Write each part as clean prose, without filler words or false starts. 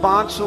500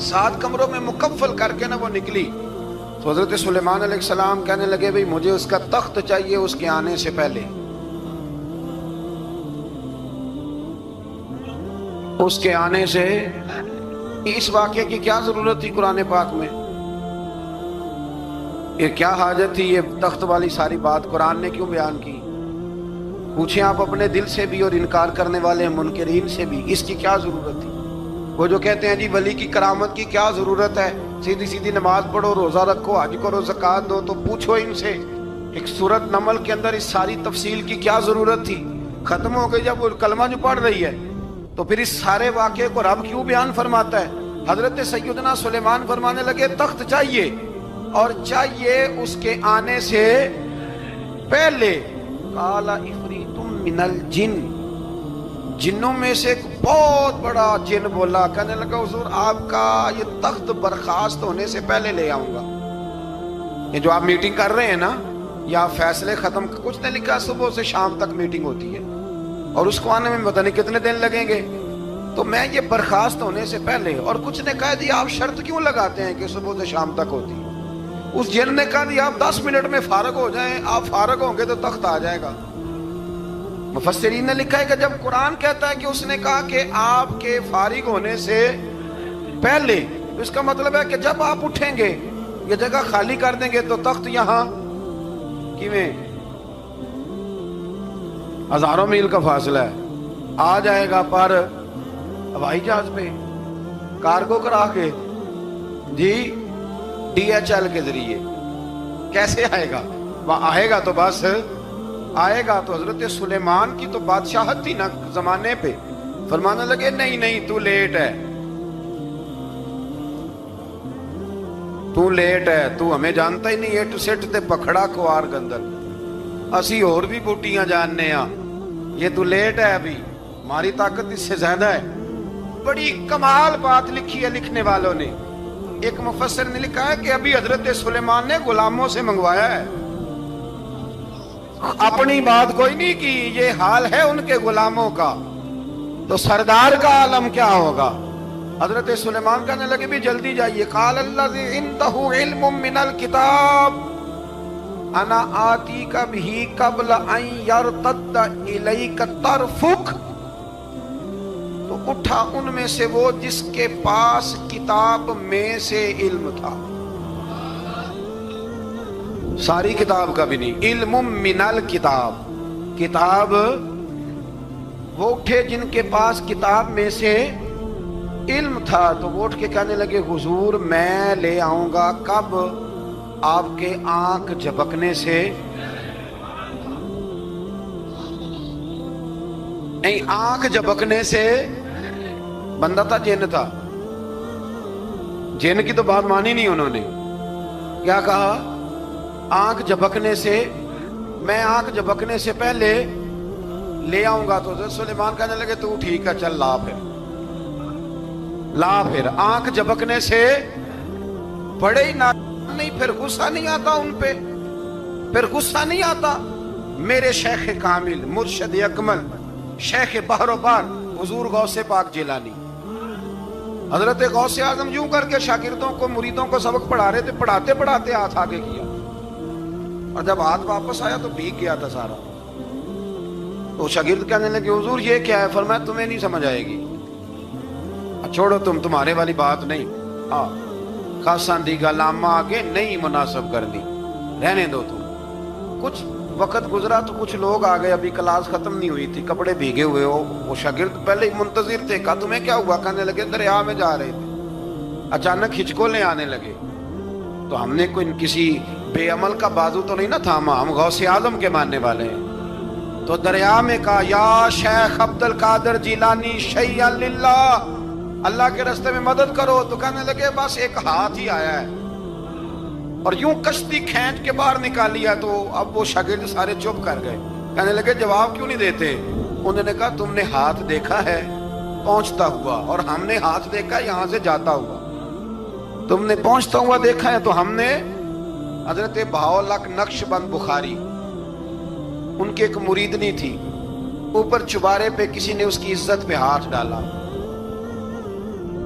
7 کمروں میں مکفل کر کے نا وہ نکلی تو حضرت سلیمان علیہ السلام کہنے لگے بھئی مجھے اس کا تخت چاہیے اس کے آنے سے پہلے. اس کے آنے سے اس واقعے کی کیا ضرورت تھی قرآن پاک میں؟ یہ کیا حاجت تھی یہ تخت والی ساری بات قرآن نے کیوں بیان کی؟ پوچھیں آپ اپنے دل سے بھی اور انکار کرنے والے منکرین سے بھی، اس کی کیا ضرورت تھی؟ وہ جو کہتے ہیں جی ولی کی کرامت کی کیا ضرورت ہے، سیدھی سیدھی نماز پڑھو، روزہ رکھو، حج کرو، زکوٰۃ دو، تو پوچھو ان سے ایک سورت نمل کے اندر اس ساری تفصیل کی کیا ضرورت تھی؟ ختم ہو گئی جب وہ کلمہ جو پڑھ رہی ہے تو پھر اس سارے واقعے کو رب کیوں بیان فرماتا ہے؟ حضرت سیدنا سلیمان فرمانے لگے تخت چاہیے اور چاہیے اس کے آنے سے پہلے. قال عفریت من الجن، جنوں میں سے ایک بہت بڑا جن بولا، کہنے لگا حضور آپ کا یہ تخت برخاست ہونے سے پہلے لے آؤں گا. یہ جو آپ میٹنگ کر رہے ہیں نا، یا فیصلے ختم، کچھ نے لکھا صبح سے شام تک میٹنگ ہوتی ہے اور اس کو آنے میں پتہ نہیں کتنے دن لگیں گے، تو میں یہ برخاست ہونے سے پہلے. اور کچھ نے کہا جی آپ شرط کیوں لگاتے ہیں کہ صبح سے شام تک ہوتی ہے؟ اس جن نے کہا جی آپ 10 منٹ میں فارغ ہو جائیں، آپ فارغ ہوں گے تو تخت آ جائے گا. مفسرین نے لکھا ہے کہ جب قرآن کہتا ہے کہ اس نے کہا کہ آپ کے فارغ ہونے سے پہلے، تو اس کا مطلب ہے کہ جب آپ اٹھیں گے یہ جگہ خالی کر دیں گے تو تخت یہاں کیویں ہزاروں میل کا فاصلہ ہے آ جائے گا، پر ہوائی جہاز پہ کارگو کرا کے جی DHL کے ذریعے کیسے آئے گا؟ وہاں آئے گا تو بس آئے گا. تو حضرت سلیمان کی تو بادشاہت تھی نا زمانے پہ، فرمانے لگے نہیں نہیں تو لیٹ ہے، تو لیٹ ہے، تو ہمیں جانتا ہی نہیں ہے، تو سٹ تے پکھڑا کوار گندل، اسی اور بھی بوٹیاں جاننے ہاں، یہ تو لیٹ ہے، ابھی ہماری طاقت اس سے زیادہ ہے. بڑی کمال بات لکھی ہے لکھنے والوں نے. ایک مفسر نے لکھا ہے کہ ابھی حضرت سلیمان نے غلاموں سے منگوایا ہے، اپنی بات کوئی نہیں کی، یہ حال ہے ان کے غلاموں کا، تو سردار کا عالم کیا ہوگا؟ حضرت سلیمان کہنے لگے بھی جلدی جائیے. قال الذی عنده علم من الکتاب انا آتیک بہ قبل ان یرتد الیک طرفک. تو اٹھا ان میں سے وہ جس کے پاس کتاب میں سے علم تھا، ساری کتاب کا بھی نہیں، علم من الکتاب، کتاب. وہ اٹھے جن کے پاس کتاب میں سے علم تھا، تو وہ اٹھ کے کہنے لگے حضور میں لے آؤں گا. کب؟ آپ کے آنکھ جھپکنے سے نہیں، آنکھ جھپکنے سے. بندہ تھا جن تھا، جن کی تو بات مانی نہیں انہوں نے. کیا کہا؟ آنکھ جھپکنے سے، میں آنکھ جھپکنے سے پہلے لے آؤں گا. تو حضرت سلیمان کہنے لگے تو ٹھیک ہے چل لا پھر، لا پھر. آنکھ جھپکنے سے بڑے ہی نہیں، پھر غصہ نہیں آتا ان پہ، پھر غصہ نہیں آتا. میرے شیخ کامل، مرشد اکمل، شیخ بحر و بار حضور غوث پاک جیلانی، حضرت غوث اعظم یوں کر کے شاگردوں کو، مریدوں کو سبق پڑھا رہے تھے، پڑھاتے پڑھاتے ہاتھ آگے کیا، اور جب ہاتھ واپس آیا تو بھیگ گیا تھا سارا. تو شاگرد کہنے لگے حضور یہ کیا ہے؟ فرمایا تمہیں نہیں سمجھ آئے گی، چھوڑو تمہارے والی بات نہیں، خاصاں دی گل آما آگے نہیں مناسب کرنی، رہنے دو تم. کچھ وقت گزرا تو کچھ لوگ آ گئے، ابھی کلاس ختم نہیں ہوئی تھی، کپڑے بھیگے ہوئے ہو. وہ شاگرد پہلے ہی منتظر تھے. کہا تمہیں کیا ہوا؟ کہنے لگے دریا میں جا رہے تھے، اچانک ہچکولیں آنے لگے، تو ہم نے کوئی کسی بے عمل کا بازو تو نہیں نہ تھاما، ہم غوث اعظم کے ماننے والے ہیں. تو دریا میں کہا یا شیخ عبد القادر جیلانی شیئا للہ، اللہ کے راستے میں مدد کرو. تو کہنے لگے بس ایک ہاتھ ہی آیا ہے، اور یوں کشتی کھینچ کے باہر نکالی ہے. تو اب وہ شاگرد سارے چپ کر گئے، کہنے لگے جواب کیوں نہیں دیتے؟ انہوں نے کہا تم نے ہاتھ دیکھا ہے پہنچتا ہوا، اور ہم نے ہاتھ دیکھا یہاں سے جاتا ہوا. تم نے پہنچتا ہوا دیکھا ہے، تو ہم نے حضرت بہاؤالحق نقش بند بخاری، ان کی ایک مریدنی تھی، اوپر چبارے پہ کسی نے اس کی عزت پہ ہاتھ ڈالا،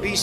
20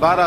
12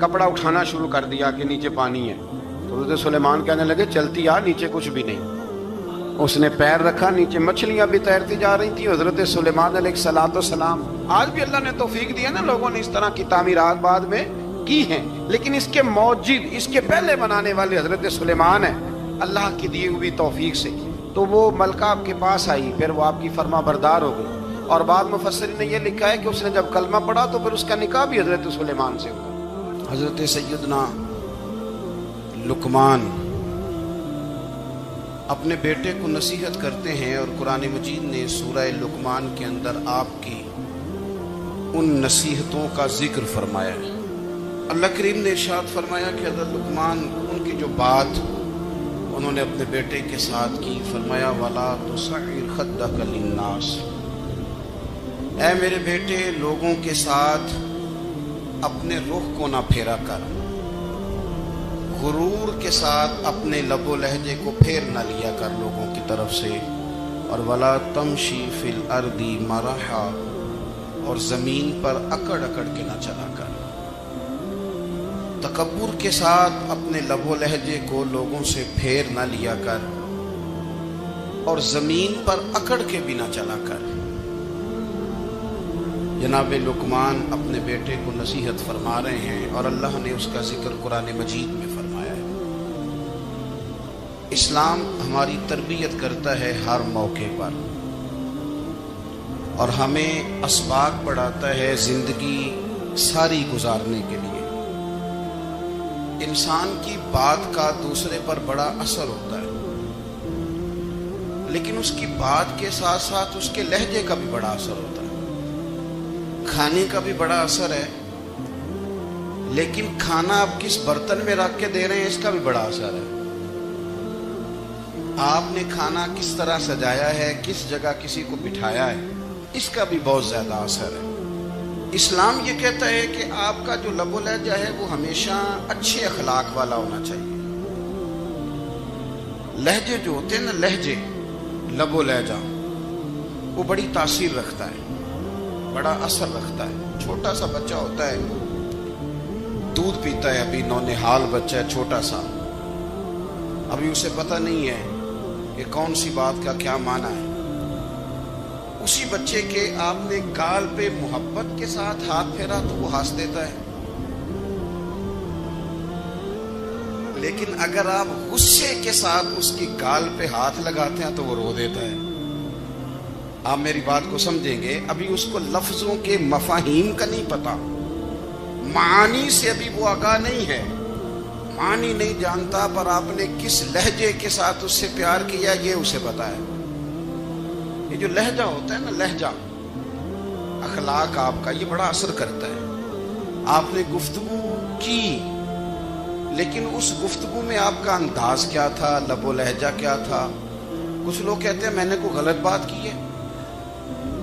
کپڑا اٹھانا شروع کر دیا کہ نیچے پانی ہے. تو حضرت سلیمان کہنے لگے چلتی آ, نیچے کچھ بھی نہیں. اس نے پیر رکھا, نیچے مچھلیاں بھی تیرتی جا رہی تھیں. حضرت سلیمان علیہ الصلوۃ والسلام, آج بھی اللہ نے توفیق دی ہے نا, لوگوں نے اس طرح کی تعمیرات بعد میں کی ہیں, لیکن اس کے موجد, اس کے پہلے بنانے والے حضرت سلیمان ہیں اللہ کی دی ہوئی توفیق سے. تو وہ ملکہ آپ کے پاس آئی, پھر وہ آپ کی فرما بردار ہو گئی, اور بعد مفسرین نے یہ لکھا ہے کہ اس نے جب کلمہ پڑھا تو پھر اس کا نکاح بھی حضرت سلیمان سے ہوا. حضرت سیدنا لقمان اپنے بیٹے کو نصیحت کرتے ہیں, اور قرآن مجید نے سورہ لقمان کے اندر آپ کی ان نصیحتوں کا ذکر فرمایا ہے. اللہ کریم نے ارشاد فرمایا کہ حضرت لقمان, ان کی جو بات انہوں نے اپنے بیٹے کے ساتھ کی, فرمایا وَلَا تُصَعِّرْ خَدَّكَ لِلنَّاسِ, اے میرے بیٹے لوگوں کے ساتھ اپنے رخ کو نہ پھیرا کر, غرور کے ساتھ اپنے لب و لہجے کو پھیر نہ لیا کر لوگوں کی طرف سے, اور وَلَا تَمْشِي فِي الْأَرْضِ مَرَحًا, اور زمین پر اکڑ اکڑ کے نہ چلا کر. تکبر کے ساتھ اپنے لب و لہجے کو لوگوں سے پھیر نہ لیا کر, اور زمین پر اکڑ کے بھی نہ چلا کر. جناب لقمان اپنے بیٹے کو نصیحت فرما رہے ہیں, اور اللہ نے اس کا ذکر قرآن مجید میں فرمایا ہے. اسلام ہماری تربیت کرتا ہے ہر موقع پر, اور ہمیں اسباق پڑھاتا ہے زندگی ساری گزارنے کے لیے. انسان کی بات کا دوسرے پر بڑا اثر ہوتا ہے, لیکن اس کی بات کے ساتھ ساتھ اس کے لہجے کا بھی بڑا اثر ہوتا ہے. کھانے کا بھی بڑا اثر ہے, لیکن کھانا آپ کس برتن میں رکھ کے دے رہے ہیں اس کا بھی بڑا اثر ہے. آپ نے کھانا کس طرح سجایا ہے, کس جگہ کسی کو بٹھایا ہے, اس کا بھی بہت زیادہ اثر ہے. اسلام یہ کہتا ہے کہ آپ کا جو لب و لہجہ ہے وہ ہمیشہ اچھے اخلاق والا ہونا چاہیے. لہجے جو ہوتے ہیں نا, لہجے, لب و لہجہ, وہ بڑی تاثیر رکھتا ہے, بڑا اثر رکھتا ہے. چھوٹا سا بچہ ہوتا ہے, دودھ پیتا ہے, ابھی نونہال بچہ ہے چھوٹا سا, ابھی اسے پتہ نہیں ہے کہ کون سی بات کا کیا معنی ہے. اسی بچے کے آپ نے گال پہ محبت کے ساتھ ہاتھ پھیرا تو وہ ہنس دیتا ہے, لیکن اگر آپ غصے کے ساتھ اس کی گال پہ ہاتھ لگاتے ہیں تو وہ رو دیتا ہے. آپ میری بات کو سمجھیں گے, ابھی اس کو لفظوں کے مفاہیم کا نہیں پتا, معانی سے ابھی وہ آگاہ نہیں ہے, معنی نہیں جانتا, پر آپ نے کس لہجے کے ساتھ اس سے پیار کیا یہ اسے پتا ہے. یہ جو لہجہ ہوتا ہے نا, لہجہ, اخلاق آپ کا, یہ بڑا اثر کرتا ہے. آپ نے گفتگو کی, لیکن اس گفتگو میں آپ کا انداز کیا تھا, لب و لہجہ کیا تھا. کچھ لوگ کہتے ہیں میں نے کوئی غلط بات کی ہے,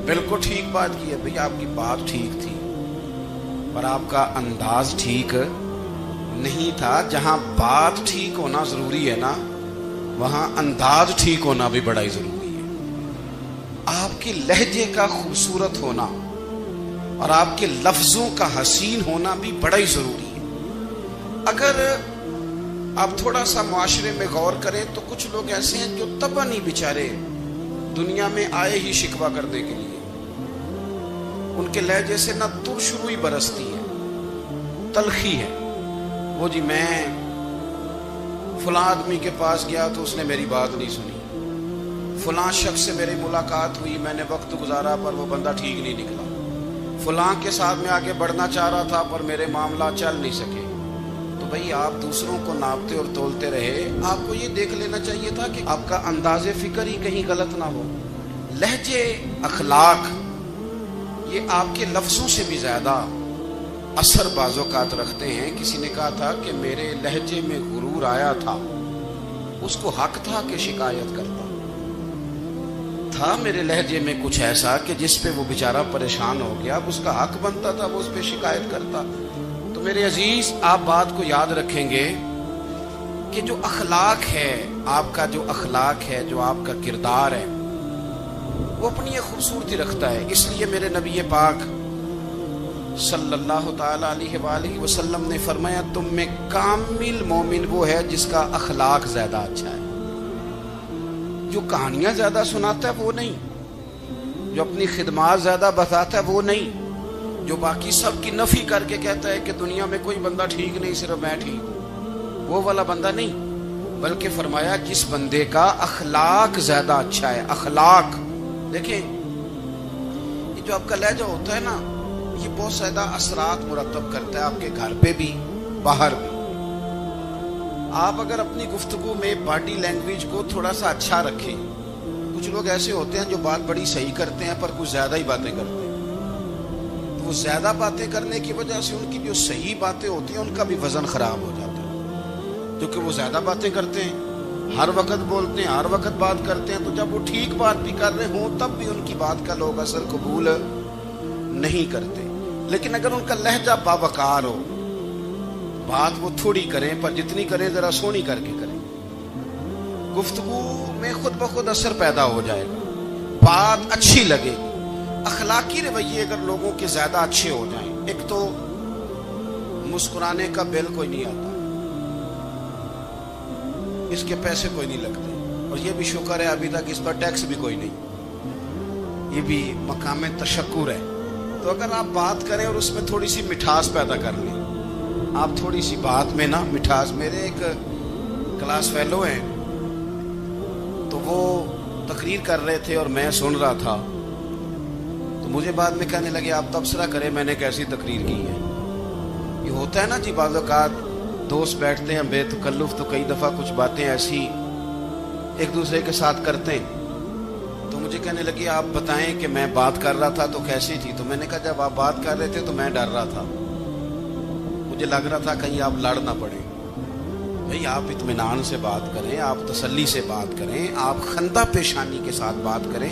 بالکل ٹھیک بات کی ہے. بھئی آپ کی بات ٹھیک تھی, پر آپ کا انداز ٹھیک نہیں تھا. جہاں بات ٹھیک ہونا ضروری ہے نا, وہاں انداز ٹھیک ہونا بھی بڑا ہی ضروری ہے. آپ کے لہجے کا خوبصورت ہونا اور آپ کے لفظوں کا حسین ہونا بھی بڑا ہی ضروری ہے. اگر آپ تھوڑا سا معاشرے میں غور کریں تو کچھ لوگ ایسے ہیں جو طبعاً نہیں بیچارے دنیا میں آئے ہی شکوہ کرنے کے لیے. ان کے لہجے سے نہ ترش روئی برستی ہے, تلخی ہے. وہ جی میں فلاں آدمی کے پاس گیا تو اس نے میری بات نہیں سنی, فلاں شخص سے میری ملاقات ہوئی, میں نے وقت گزارا پر وہ بندہ ٹھیک نہیں نکلا, فلاں کے ساتھ میں آگے بڑھنا چاہ رہا تھا پر میرے معاملات چل نہیں سکے. تو بھئی آپ دوسروں کو ناپتے اور تولتے رہے, آپ کو یہ دیکھ لینا چاہیے تھا کہ آپ کا انداز فکر ہی کہیں غلط نہ ہو. لہجے, اخلاق, یہ آپ کے لفظوں سے بھی زیادہ اثر بعض اوقات رکھتے ہیں. کسی نے کہا تھا کہ میرے لہجے میں غرور آیا تھا, اس کو حق تھا کہ شکایت کرتا تھا. میرے لہجے میں کچھ ایسا کہ جس پہ وہ بیچارہ پریشان ہو گیا, اب اس کا حق بنتا تھا وہ اس پہ شکایت کرتا. تو میرے عزیز, آپ بات کو یاد رکھیں گے کہ جو اخلاق ہے, آپ کا جو اخلاق ہے, جو آپ کا کردار ہے, وہ اپنی ایک خوبصورتی رکھتا ہے. اس لیے میرے نبی پاک صلی اللہ تعالی علیہ وآلہ وسلم نے فرمایا تم میں کامل مومن وہ ہے جس کا اخلاق زیادہ اچھا ہے. جو کہانیاں زیادہ سناتا ہے وہ نہیں، جو اپنی خدمات زیادہ بتاتا ہے وہ نہیں، جو باقی سب کی نفی کر کے کہتا ہے کہ دنیا میں کوئی بندہ ٹھیک نہیں صرف میں ٹھیک ہوں، وہ والا بندہ نہیں. بلکہ فرمایا جس بندے کا اخلاق زیادہ اچھا ہے. اخلاق دیکھیں، یہ جو آپ کا لہجہ ہوتا ہے نا، یہ بہت زیادہ اثرات مرتب کرتا ہے آپ کے گھر پہ بھی باہر بھی. آپ اگر اپنی گفتگو میں باڈی لینگویج کو تھوڑا سا اچھا رکھیں، کچھ لوگ ایسے ہوتے ہیں جو بات بڑی صحیح کرتے ہیں پر کچھ زیادہ ہی باتیں کرتے ہیں، تو وہ زیادہ باتیں کرنے کی وجہ سے ان کی جو صحیح باتیں ہوتی ہیں ان کا بھی وزن خراب ہو جاتا ہے، کیونکہ وہ زیادہ باتیں کرتے ہیں، ہر وقت بولتے ہیں، ہر وقت بات کرتے ہیں. تو جب وہ ٹھیک بات بھی کر رہے ہوں تب بھی ان کی بات کا لوگ اثر قبول نہیں کرتے. لیکن اگر ان کا لہجہ باوقار ہو، بات وہ تھوڑی کریں پر جتنی کریں ذرا سونی کر کے کریں، گفتگو میں خود بخود اثر پیدا ہو جائے گا، بات اچھی لگے گی. اخلاقی رویے اگر لوگوں کے زیادہ اچھے ہو جائیں، ایک تو مسکرانے کا بل کوئی نہیں آتا، اس کے پیسے کوئی نہیں لگتے، اور یہ بھی شکر ہے ابھی تک اس پر ٹیکس بھی کوئی نہیں، یہ بھی مقام تشکر ہے. تو اگر آپ بات کریں اور اس میں تھوڑی سی مٹھاس پیدا کر لیں، آپ تھوڑی سی بات میں نا مٹھاس. میرے ایک کلاس فیلو ہیں، تو وہ تقریر کر رہے تھے اور میں سن رہا تھا، تو مجھے بعد میں کہنے لگے آپ تبصرہ کریں میں نے کیسی تقریر کی ہے. یہ ہوتا ہے نا جی، بعض اوقات دوست بیٹھتے ہیں بے تکلف تو کئی دفعہ کچھ باتیں ایسی ایک دوسرے کے ساتھ کرتے ہیں. تو مجھے کہنے لگے آپ بتائیں کہ میں بات کر رہا تھا تو کیسی تھی. تو میں نے کہا جب آپ بات کر رہے تھے تو میں ڈر رہا تھا، مجھے لگ رہا تھا کہیں آپ لڑ نہ پڑیں. بھئی آپ اطمینان سے بات کریں، آپ تسلی سے بات کریں، آپ خندہ پیشانی کے ساتھ بات کریں.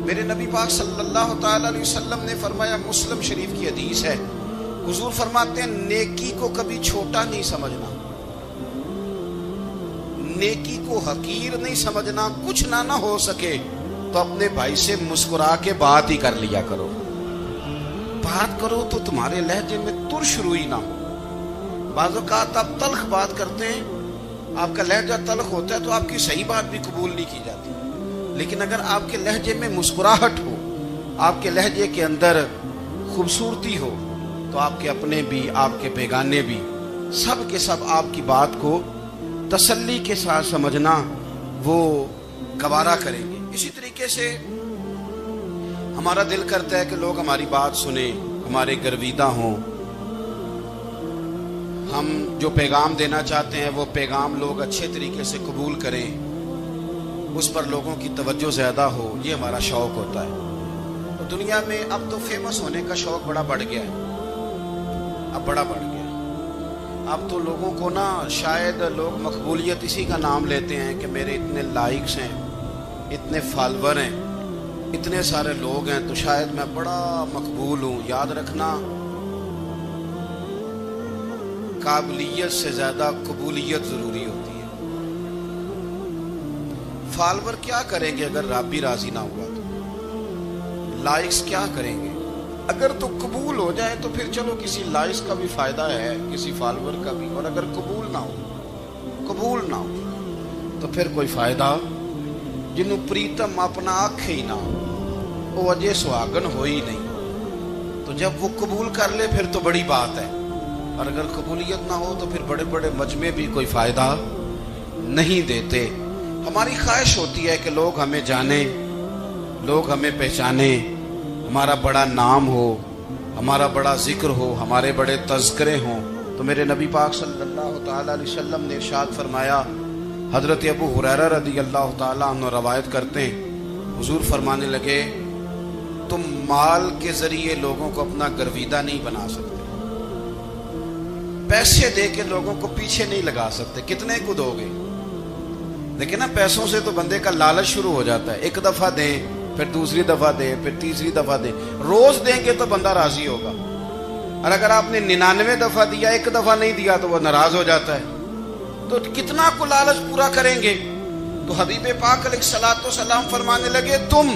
میرے نبی پاک صلی اللہ تعالی علیہ وسلم نے فرمایا، مسلم شریف کی حدیث ہے، حضور فرماتے ہیں نیکی کو کبھی چھوٹا نہیں سمجھنا، نیکی کو حقیر نہیں سمجھنا. کچھ نہ ہو سکے تو اپنے بھائی سے مسکرا کے بات ہی کر لیا کرو. بات کرو تو تمہارے لہجے میں ترش روئی نہ ہو. بعض اوقات آپ تلخ بات کرتے ہیں، آپ کا لہجہ تلخ ہوتا ہے تو آپ کی صحیح بات بھی قبول نہیں کی جاتی. لیکن اگر آپ کے لہجے میں مسکراہٹ ہو، آپ کے لہجے کے اندر خوبصورتی ہو، تو آپ کے اپنے بھی آپ کے بیگانے بھی سب کے سب آپ کی بات کو تسلی کے ساتھ سمجھنا وہ گوارا کریں گے. اسی طریقے سے ہمارا دل کرتا ہے کہ لوگ ہماری بات سنیں، ہمارے گرویدہ ہوں، ہم جو پیغام دینا چاہتے ہیں وہ پیغام لوگ اچھے طریقے سے قبول کریں، اس پر لوگوں کی توجہ زیادہ ہو، یہ ہمارا شوق ہوتا ہے. اور دنیا میں اب تو فیمس ہونے کا شوق بڑا بڑھ گیا ہے، اب بڑا بڑھ گیا ہے. اب تو لوگوں کو نا شاید لوگ مقبولیت اسی کا نام لیتے ہیں کہ میرے اتنے لائکس ہیں، اتنے فالور ہیں، اتنے سارے لوگ ہیں تو شاید میں بڑا مقبول ہوں. یاد رکھنا، قابلیت سے زیادہ قبولیت ضروری ہوتی ہے. فالور کیا کریں گے اگر رب بھی راضی نہ ہوا تو؟ لائکس کیا کریں گے؟ اگر تو قبول ہو جائے تو پھر چلو کسی لائکس کا بھی فائدہ ہے، کسی فالور کا بھی. اور اگر قبول نہ ہو تو پھر کوئی فائدہ. جنوں پریتم اپنا آنکھ ہی نہ ہو، وہ اجے سہاگن ہو ہی نہیں. تو جب وہ قبول کر لے پھر تو بڑی بات ہے، اور اگر قبولیت نہ ہو تو پھر بڑے بڑے مجمع بھی کوئی فائدہ نہیں دیتے. ہماری خواہش ہوتی ہے کہ لوگ ہمیں جانیں، لوگ ہمیں پہچانیں، ہمارا بڑا نام ہو، ہمارا بڑا ذکر ہو، ہمارے بڑے تذکرے ہوں. تو میرے نبی پاک صلی اللہ تعالی علیہ وسلم نے ارشاد فرمایا، حضرت ابو ہریرہ رضی اللہ تعالیٰ عنہ روایت کرتے ہیں، حضور فرمانے لگے تم مال کے ذریعے لوگوں کو اپنا گرویدہ نہیں بنا سکتے، پیسے دے کے لوگوں کو پیچھے نہیں لگا سکتے. کتنے کو دو گے؟ دیکھیں نا، پیسوں سے تو بندے کا لالچ شروع ہو جاتا ہے. ایک دفعہ دیں، پھر دوسری دفعہ دیں، پھر تیسری دفعہ دیں. روز دیں گے تو بندہ راضی ہوگا، اور اگر آپ نے 99 دفعہ دیا، ایک دفعہ نہیں دیا تو وہ ناراض ہو جاتا ہے. تو کتنا کو لالچ پورا کریں گے؟ تو حبیب پاک علیہ الصلوۃ والسلام فرمانے لگے تم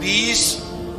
20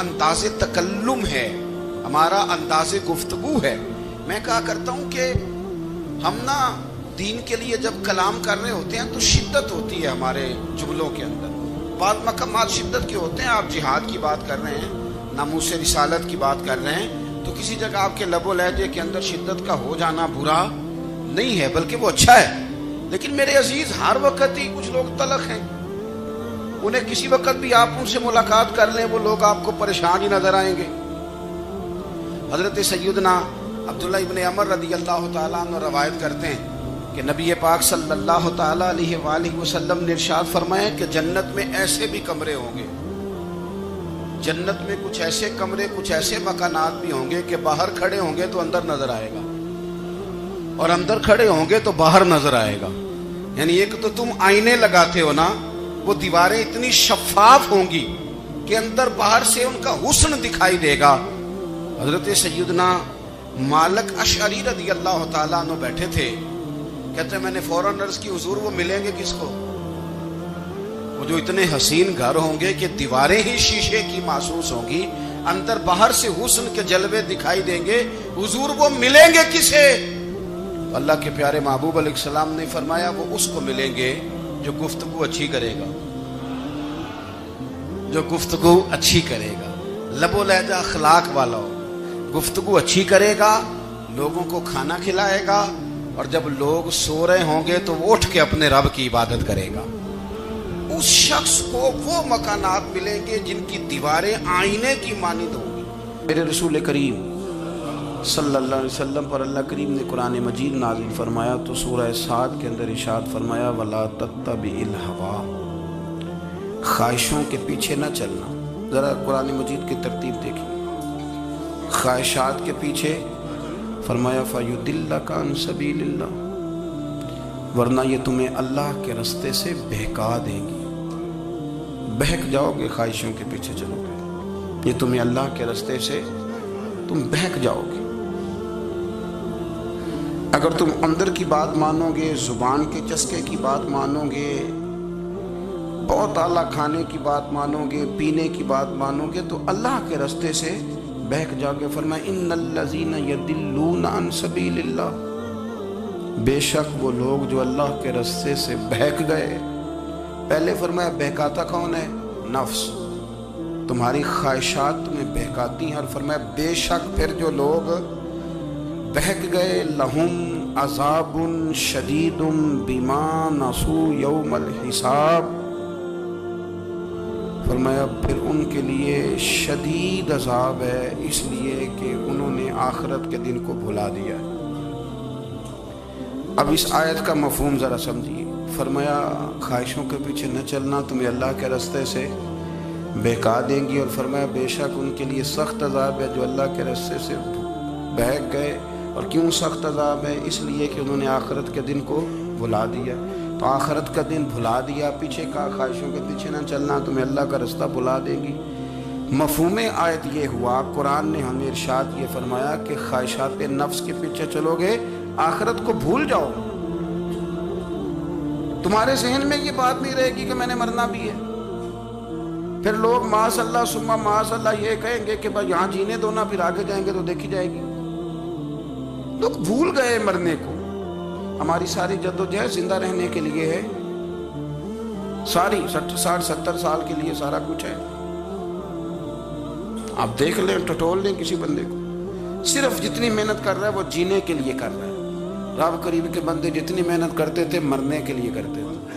انداز تکلم ہے، ہمارا انداز گفتگو ہے، میں کہا کرتا ہوں کہ ہم نا دین کے لیے جب کلام کر رہے ہوتے ہیں تو شدت ہوتی ہے ہمارے جملوں کے اندر، بعض مقامات شدت کے ہوتے ہیں. آپ جہاد کی بات کر رہے ہیں، ناموس رسالت کی بات کر رہے ہیں، تو کسی جگہ آپ کے لب و لہجے کے اندر شدت کا ہو جانا برا نہیں ہے، بلکہ وہ اچھا ہے. لیکن میرے عزیز، ہر وقت ہی کچھ لوگ تلخ ہیں، انہیں کسی وقت بھی آپ ان سے ملاقات کر لیں وہ لوگ آپ کو پریشان ہی نظر آئیں گے. حضرت سیدنا عبداللہ ابن عمر رضی اللہ تعالیٰ عنہ روایت کرتے ہیں کہ نبی پاک صلی اللہ تعالیٰ علیہ وآلہ وسلم نے ارشاد فرمایا کہ جنت میں ایسے بھی کمرے ہوں گے، جنت میں کچھ ایسے کمرے، کچھ ایسے مکانات بھی ہوں گے کہ باہر کھڑے ہوں گے تو اندر نظر آئے گا، اور اندر کھڑے ہوں گے تو باہر نظر آئے گا. یعنی ایک تو تم آئینے لگاتے ہو نا، وہ دیواریں اتنی شفاف ہوں گی کہ اندر باہر سے ان کا حسن دکھائی دے گا. حضرت سیدنا مالک اشعری رضی اللہ تعالیٰ عنہ بیٹھے تھے، کہتے ہیں میں نے فوراً عرض کی حضور وہ ملیں گے کس کو؟ وہ جو اتنے حسین گھر ہوں گے کہ دیواریں ہی شیشے کی محسوس ہوں گی، اندر باہر سے حسن کے جلوے دکھائی دیں گے، حضور وہ ملیں گے کسے؟ اللہ کے پیارے محبوب علیہ السلام نے فرمایا وہ اس کو ملیں گے جو گفتگو اچھی کرے گا، جو گفتگو اچھی کرے گا، لب و لہجہ اخلاق والا ہو، گفتگو اچھی کرے گا، لوگوں کو کھانا کھلائے گا، اور جب لوگ سو رہے ہوں گے تو وہ اٹھ کے اپنے رب کی عبادت کرے گا. اس شخص کو وہ مکانات ملیں گے جن کی دیواریں آئینے کی مانند ہوں گی. میرے رسول کریم صلی اللہ علیہ وسلم پر اللہ کریم نے قرآن مجید نازل فرمایا تو سورہ صاد کے اندر ارشاد فرمایا وَلَا تَتَّبِعِ الْهَوَىٰ، خواہشوں کے پیچھے نہ چلنا. ذرا قرآن مجید کی ترتیب دیکھیں، خواہشات کے پیچھے فرمایا فَيُضِلَّكَ عَنْ سَبِيلِ اللَّهِ، ورنہ یہ تمہیں اللہ کے رستے سے بہکا دیں گی. بہک جاؤ گے، خواہشوں کے پیچھے چلو گے، یہ تمہیں اللہ کے رستے سے تم بہک جاؤ گے. اگر تم اندر کی بات مانو گے، زبان کے چسکے کی بات مانو گے، بہت اعلیٰ کھانے کی بات مانو گے، پینے کی بات مانو گے، تو اللہ کے رستے سے بہک جاؤ گے. فرمایا ان الذین یضلون عن سبیل اللہ، بے شک وہ لوگ جو اللہ کے رستے سے بہک گئے. پہلے فرمایا بہکاتا کون ہے؟ نفس، تمہاری خواہشات تمہیں بہکاتی ہیں. اور فرمایا بے شک پھر جو لوگ بہک گئے لہم عذاب شدید بما نسوا یوم الحساب، فرمایا پھر ان کے لیے شدید عذاب ہے اس لیے کہ انہوں نے آخرت کے دن کو بھلا دیا. اب اس آیت کا مفہوم ذرا سمجھیے. فرمایا خواہشوں کے پیچھے نہ چلنا تمہیں اللہ کے رستے سے بہکا دیں گی، اور فرمایا بے شک ان کے لیے سخت عذاب ہے جو اللہ کے رستے سے بہک گئے. اور کیوں سخت عذاب ہے؟ اس لیے کہ انہوں نے آخرت کے دن کو بھلا دیا. تو آخرت کا دن بھلا دیا، پیچھے کا خواہشوں کے پیچھے نہ چلنا تمہیں اللہ کا رستہ بھلا دے گی. مفہوم آیت یہ ہوا، قرآن نے ہمیں ارشاد یہ فرمایا کہ خواہشات نفس کے پیچھے چلو گے آخرت کو بھول جاؤ. تمہارے ذہن میں یہ بات نہیں رہے گی کہ میں نے مرنا بھی ہے. پھر لوگ معاذ اللہ ثم معاذ اللہ یہ کہیں گے کہ بھائی یہاں جینے دو نا، پھر آگے جائیں گے تو دیکھی جائے گی. لوگ بھول گئے مرنے کو. ہماری ساری جدوجہد زندہ رہنے کے لیے ہے، ساری 60-70 سال کے لیے سارا کچھ ہے. آپ دیکھ لیں، ٹٹول لیں کسی بندے کو، صرف جتنی محنت کر رہا ہے وہ جینے کے لیے کر رہا ہے. رب کریم کے بندے جتنی محنت کرتے تھے مرنے کے لیے کرتے تھے،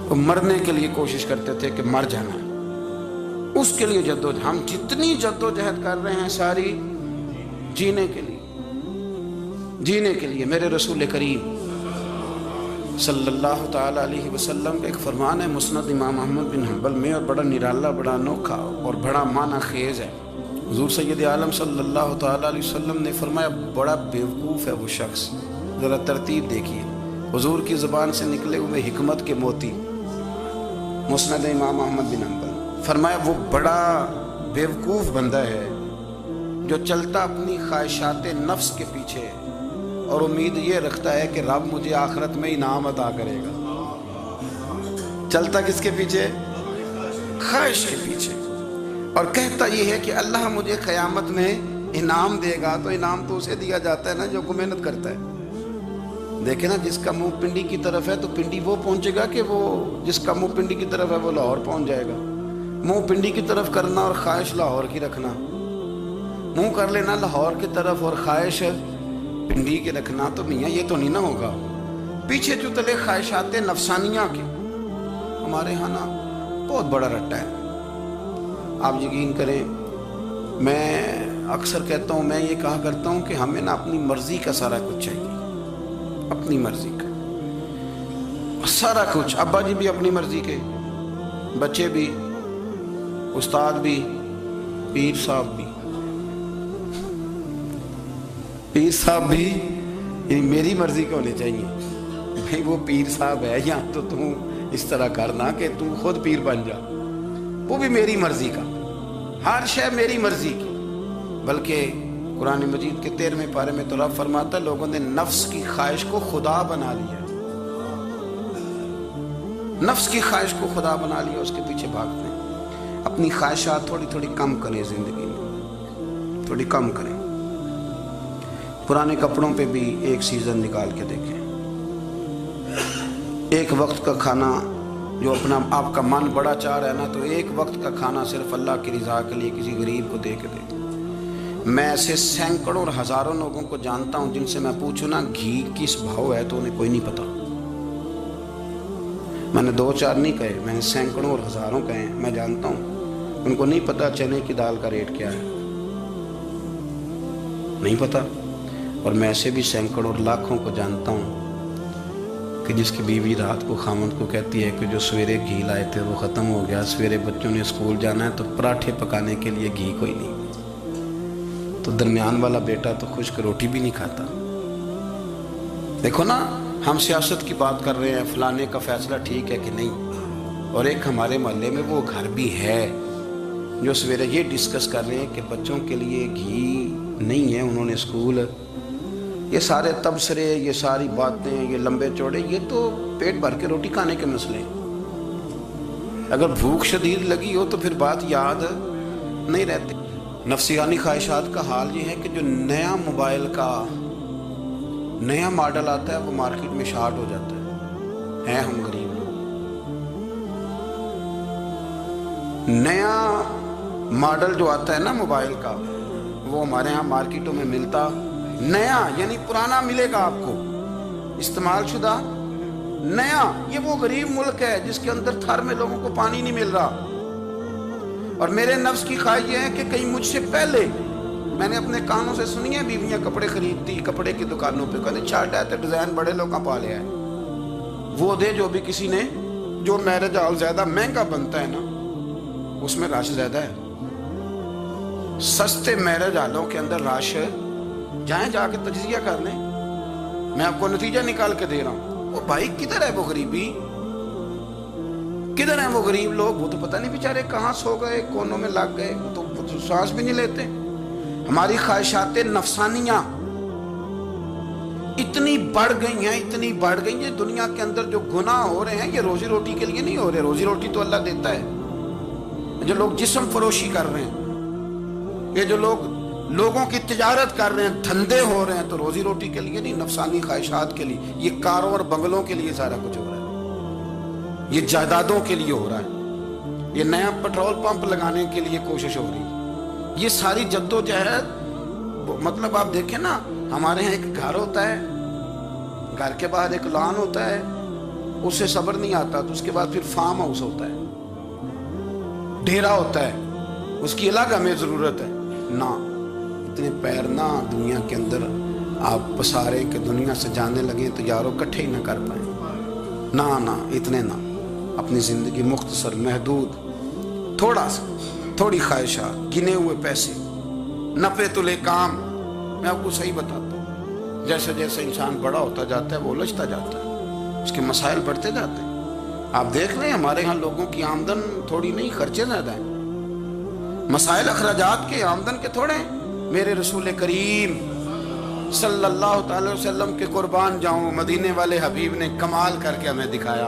وہ مرنے کے لیے کوشش کرتے تھے کہ مر جانا ہے، اس کے لیے جدوجہد. ہم جتنی جدوجہد کر رہے ہیں ساری جینے کے لیے، جینے کے لیے. میرے رسول کریم صلی اللہ تعالیٰ علیہ وسلم کا ایک فرمان ہے مسند امام احمد بن حنبل میں، اور بڑا نرالا، بڑا انوکھا اور بڑا معنی خیز ہے. حضور سید عالم صلی اللہ تعالیٰ علیہ وسلم نے فرمایا بڑا بیوقوف ہے وہ شخص. ذرا ترتیب دیکھیے، حضور کی زبان سے نکلے ہوئے حکمت کے موتی. مسند امام احمد بن حنبل فرمایا وہ بڑا بیوقوف بندہ ہے جو چلتا اپنی خواہشات نفس کے پیچھے اور امید یہ رکھتا ہے کہ رب مجھے آخرت میں انعام عطا کرے گا. چلتا کس کے پیچھے؟ خواہش کے پیچھے، اور کہتا یہ ہے کہ اللہ مجھے قیامت میں انعام دے گا، تو انعام تو اسے دیا جاتا ہے نا جو کو محنت کرتا ہے۔ دیکھیں نا، جس کا منہ پنڈی کی طرف ہے تو پنڈی وہ پہنچے گا کہ وہ جس کا منہ پنڈی کی طرف ہے وہ لاہور پہنچ جائے گا۔ منہ پنڈی کی طرف کرنا اور خواہش لاہور کی رکھنا، منہ کر لینا لاہور کی طرف اور خواہش پنڈی کے رکھنا، تو میاں یہ تو نہیں نہ ہوگا۔ پیچھے جو تلے خواہشات نفسانیہ کے ہمارے ہاں نا بہت بڑا رٹا ہے۔ آپ یقین کریں، میں اکثر کہتا ہوں، میں یہ کہا کرتا ہوں کہ ہمیں نا اپنی مرضی کا سارا کچھ چاہیے، اپنی مرضی کا سارا کچھ۔ ابا جی بھی اپنی مرضی کے، بچے بھی، استاد بھی، پیر صاحب بھی، پیر صاحب بھی یعنی میری مرضی کے ہونے چاہیے۔ بھائی وہ پیر صاحب ہے یا تو تم اس طرح کرنا کہ تم خود پیر بن جا، وہ بھی میری مرضی کا، ہر شے میری مرضی کی۔ بلکہ قرآن مجید کے 13ویں پارے میں تو رب فرماتا ہے لوگوں نے نفس کی خواہش کو خدا بنا لیا، نفس کی خواہش کو خدا بنا لیا، اس کے پیچھے بھاگتے ہیں۔ اپنی خواہشات تھوڑی تھوڑی کم کریں، زندگی میں تھوڑی کم کریں۔ پرانے کپڑوں پہ بھی ایک سیزن نکال کے دیکھیں۔ ایک وقت کا کھانا جو اپنا آپ کا من بڑا چاہ رہا ہے نا، تو ایک وقت کا کھانا صرف اللہ کی رضا کے لیے کسی غریب کو دے کے دے۔ میں ایسے سینکڑوں اور ہزاروں لوگوں کو جانتا ہوں جن سے میں پوچھوں نا گھی کس بھاؤ ہے تو انہیں کوئی نہیں پتا۔ میں نے 2-4 نہیں کہے، میں نے سینکڑوں اور ہزاروں کہے ہیں، میں جانتا ہوں ان کو نہیں پتا چنے کی دال کا ریٹ کیا ہے، نہیں پتا۔ اور میں ایسے بھی سینکڑوں اور لاکھوں کو جانتا ہوں کہ جس کی بیوی رات کو خامند کو کہتی ہے کہ جو سویرے گھی لائے تھے وہ ختم ہو گیا، سویرے بچوں نے اسکول جانا ہے تو پراٹھے پکانے کے لیے گھی کوئی نہیں، تو درمیان والا بیٹا تو خشک روٹی بھی نہیں کھاتا۔ دیکھو نا، ہم سیاست کی بات کر رہے ہیں، فلانے کا فیصلہ ٹھیک ہے کہ نہیں، اور ایک ہمارے محلے میں وہ گھر بھی ہے جو سویرے یہ ڈسکس کر رہے ہیں کہ بچوں کے لیے گھی نہیں ہے، انہوں نے اسکول، یہ سارے تبصرے، یہ ساری باتیں، یہ لمبے چوڑے، یہ تو پیٹ بھر کے روٹی کھانے کے مسئلے ہیں۔ اگر بھوک شدید لگی ہو تو پھر بات یاد نہیں رہتی۔ نفسیانی خواہشات کا حال یہ ہے کہ جو نیا موبائل کا نیا ماڈل آتا ہے وہ مارکیٹ میں شارٹ ہو جاتا ہے ہم غریب لوگ۔ نیا ماڈل جو آتا ہے نا موبائل کا، وہ ہمارے ہاں مارکیٹوں میں ملتا نیا، یعنی پرانا ملے گا آپ کو، استعمال شدہ نیا۔ یہ وہ غریب ملک ہے جس کے اندر تھر میں لوگوں کو پانی نہیں مل رہا۔ اور میرے نفس کی خواہش یہ ہے کہ کہیں مجھ سے پہلے، میں نے اپنے کانوں سے سنی ہے بیویاں کپڑے خریدتی کپڑے کی دکانوں پہ، کہتے چھاٹ ہے تو ڈیزائن بڑے لوگوں پا لیا ہے، وہ دے جو بھی کسی نے، جو میرج ہال زیادہ مہنگا بنتا ہے نا اس میں رش زیادہ ہے۔ سستے میرج ہالوں کے اندر رش، جائیں جا کے تجزیہ کر لیں، میں آپ کو نتیجہ نکال کے دے رہا ہوں۔ وہ بھائی کدھر ہے وہ غریبی، کدھر ہیں وہ غریب لوگ؟ وہ تو پتہ نہیں بیچارے کہاں سو گئے، کونوں میں لگ گئے، وہ تو سانس بھی نہیں لیتے۔ ہماری خواہشات نفسانیہ اتنی بڑھ گئی ہیں، اتنی بڑھ گئی ہیں، دنیا کے اندر جو گناہ ہو رہے ہیں یہ روزی روٹی کے لیے نہیں ہو رہے، روزی روٹی تو اللہ دیتا ہے۔ جو لوگ جسم فروشی کر رہے ہیں، یہ جو لوگ لوگوں کی تجارت کر رہے ہیں، دھندے ہو رہے ہیں، تو روزی روٹی کے لیے نہیں، نفسانی خواہشات کے لیے۔ یہ کاروں اور بنگلوں کے لیے سارا کچھ ہو رہا ہے، یہ جائیدادوں کے لیے ہو رہا ہے، یہ نیا پیٹرول پمپ لگانے کے لیے کوشش ہو رہی ہے، یہ ساری جدوجہد۔ مطلب آپ دیکھیں نا، ہمارے ہاں ایک گھر ہوتا ہے، گھر کے بعد ایک لان ہوتا ہے، اس سے صبر نہیں آتا تو اس کے بعد پھر فارم ہاؤس ہوتا ہے، ڈیرا ہوتا ہے، اس کی الگ ہمیں ضرورت ہے نا۔ اتنے پیر نہ دنیا کے اندر آپ پسارے کہ دنیا سے جانے لگیں تو یاروں کٹھے ہی نہ کر پائیں، نہ اتنے نہ۔ اپنی زندگی مختصر، محدود، تھوڑا سا، تھوڑی خواہشات، گنے ہوئے پیسے، نفع تلے کام۔ میں آپ کو صحیح بتاتا ہوں، جیسے جیسے انسان بڑا ہوتا جاتا ہے وہ الجھتا جاتا ہے، اس کے مسائل بڑھتے جاتے ہیں۔ آپ دیکھ لیں ہمارے ہاں لوگوں کی آمدن تھوڑی نہیں، خرچے زیادہ ہیں، مسائل اخراجات کے، آمدن کے تھوڑے ہیں۔ میرے رسول کریم صلی اللہ تعالی وسلم کے قربان جاؤں، مدینے والے حبیب نے کمال کر کے ہمیں دکھایا۔